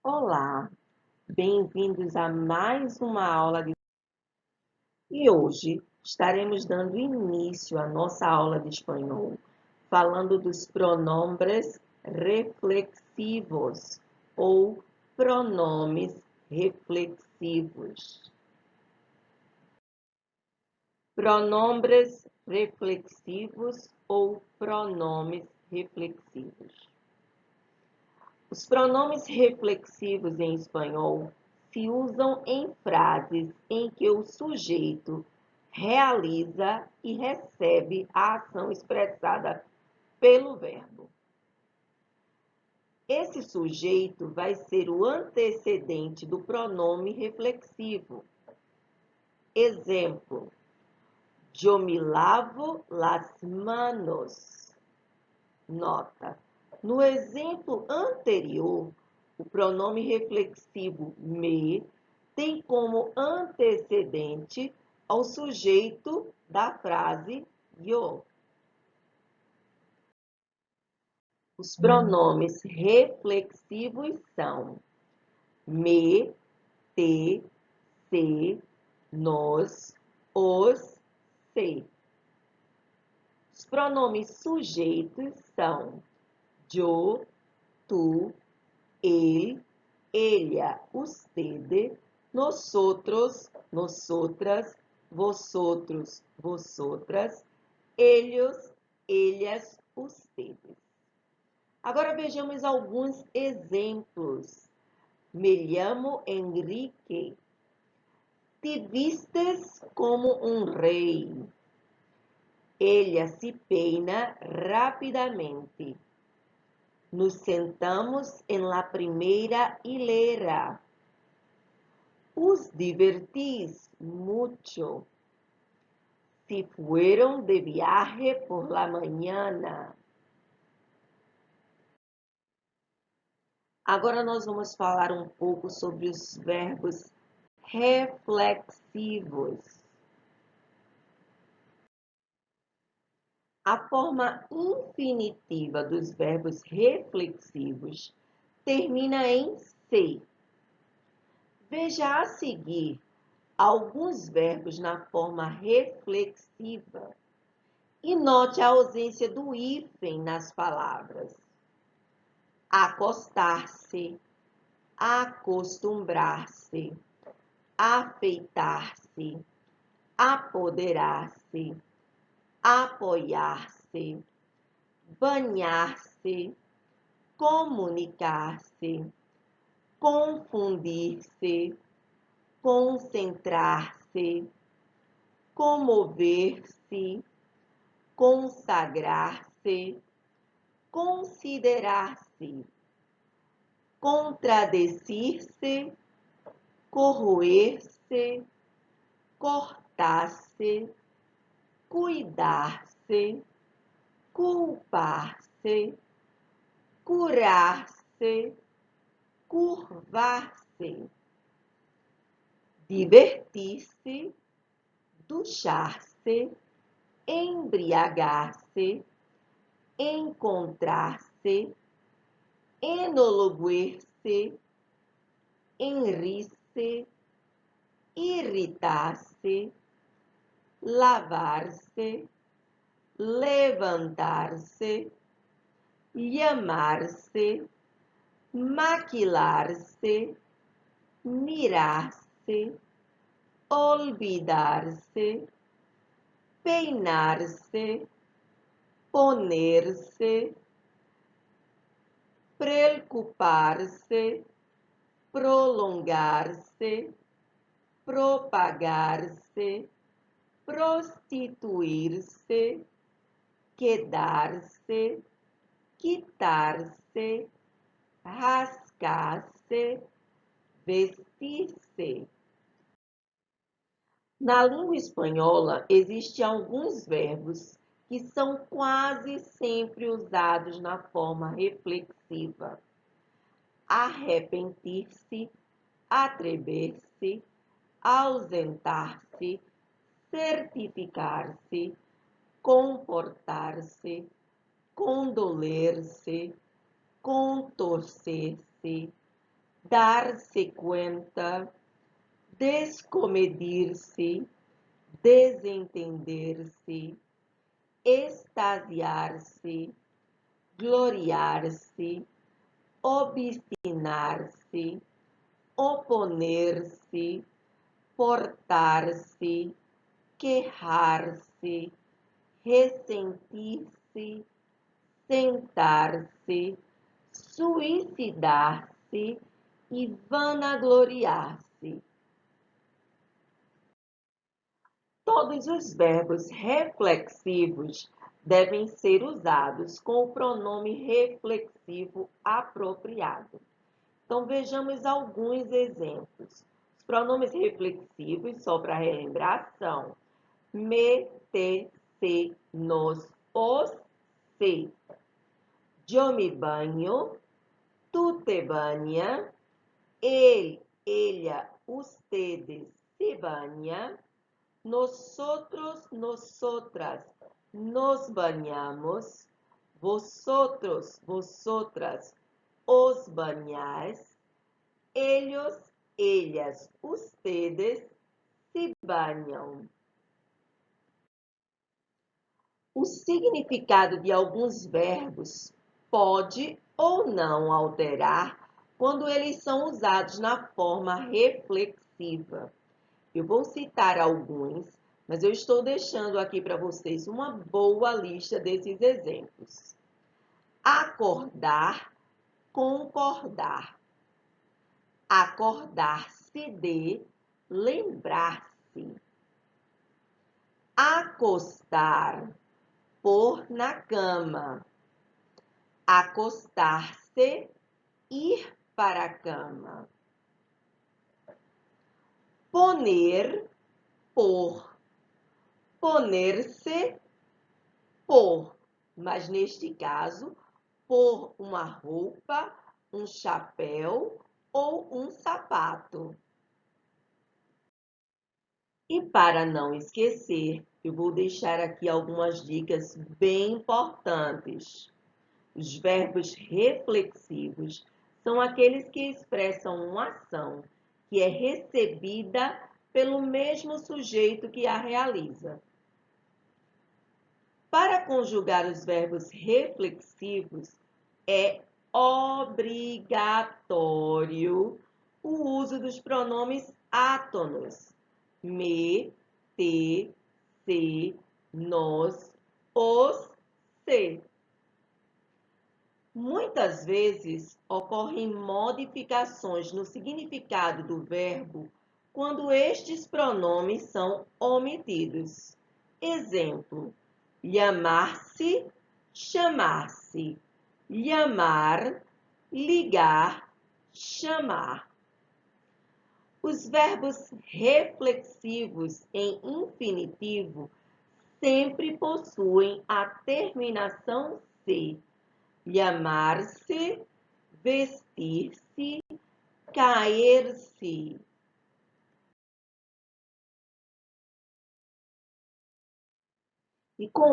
Olá, bem-vindos a mais uma aula de... E hoje estaremos dando início à nossa aula de espanhol, falando dos pronombres reflexivos ou pronomes reflexivos. Pronombres reflexivos ou pronomes reflexivos. Os pronomes reflexivos em espanhol se usam em frases em que o sujeito realiza e recebe a ação expressada pelo verbo. Esse sujeito vai ser o antecedente do pronome reflexivo. Exemplo: yo me lavo las manos. Nota: no exemplo anterior, o pronome reflexivo me tem como antecedente ao sujeito da frase yo. Os pronomes reflexivos são me, te, se, nos, os, se. Os pronomes sujeitos são yo, tú, él, ella, usted, nosotros, nosotras, vosotros, vosotras, ellos, ellas, ustedes. Agora vejamos alguns exemplos. Me llamo Enrique. Te vistes como um rei. Ella se peina rapidamente. Nos sentamos en la primera hilera. Os divertís mucho. Se fueron de viaje por la mañana. Agora nós vamos falar um pouco sobre os verbos reflexivos. A forma infinitiva dos verbos reflexivos termina em "se". Veja a seguir alguns verbos na forma reflexiva e note a ausência do hífen nas palavras. Acostar-se, acostumbrar-se, afeitar-se, apoderar-se, apoiar-se, banhar-se, comunicar-se, confundir-se, concentrar-se, comover-se, consagrar-se, considerar-se, contradecir-se, corroer-se, cortar-se, cuidar-se, culpar-se, curar-se, curvar-se, divertir-se, duchar-se, embriagar-se, encontrar-se, enologuer-se, enrir-se, irritar-se, lavar-se, levantar-se, llamar-se, maquilar-se, mirar-se, olvidar-se, peinar-se, poner-se, preocupar-se, prolongar-se, propagar-se, prostituir-se, quedar-se, quitar-se, rascar-se, vestir-se. Na língua espanhola, existem alguns verbos que são quase sempre usados na forma reflexiva. Arrepentir-se, atrever-se, ausentar-se, certificar-se, comportar-se, condoler-se, contorcer-se, dar-se cuenta, descomedir-se, desentender-se, extasiar-se, gloriar-se, obstinar-se, oponer-se, portar-se, queixar-se, ressentir-se, sentar-se, suicidar-se e vanagloriar-se. Todos os verbos reflexivos devem ser usados com o pronome reflexivo apropriado. Então, vejamos alguns exemplos. Os pronomes reflexivos, só para relembrar, são me, te, se, nos, os, se. Yo me banho, tu te baña, él, ella, ustedes se baña, nosotros, nosotras nos bañamos, vosotros, vosotras os bañáis, ellos, ellas, ustedes se bañam. O significado de alguns verbos pode ou não alterar quando eles são usados na forma reflexiva. Eu vou citar alguns, mas eu estou deixando aqui para vocês uma boa lista desses exemplos. Acordar, concordar. Acordar-se de, lembrar-se. Acostar, pôr na cama. Acostar-se, ir para a cama. Poner, pôr. Poner-se, pôr. Mas neste caso, pôr uma roupa, um chapéu ou um sapato. E para não esquecer, eu vou deixar aqui algumas dicas bem importantes. Os verbos reflexivos são aqueles que expressam uma ação que é recebida pelo mesmo sujeito que a realiza. Para conjugar os verbos reflexivos, é obrigatório o uso dos pronomes átonos. Me, te, se, nos, os, se. Muitas vezes ocorrem modificações no significado do verbo quando estes pronomes são omitidos. Exemplo: lhamar-se, chamar-se, lhamar, ligar, chamar. Os verbos reflexivos em infinitivo sempre possuem a terminação -se. Lhamar-se, vestir-se, cair-se. E com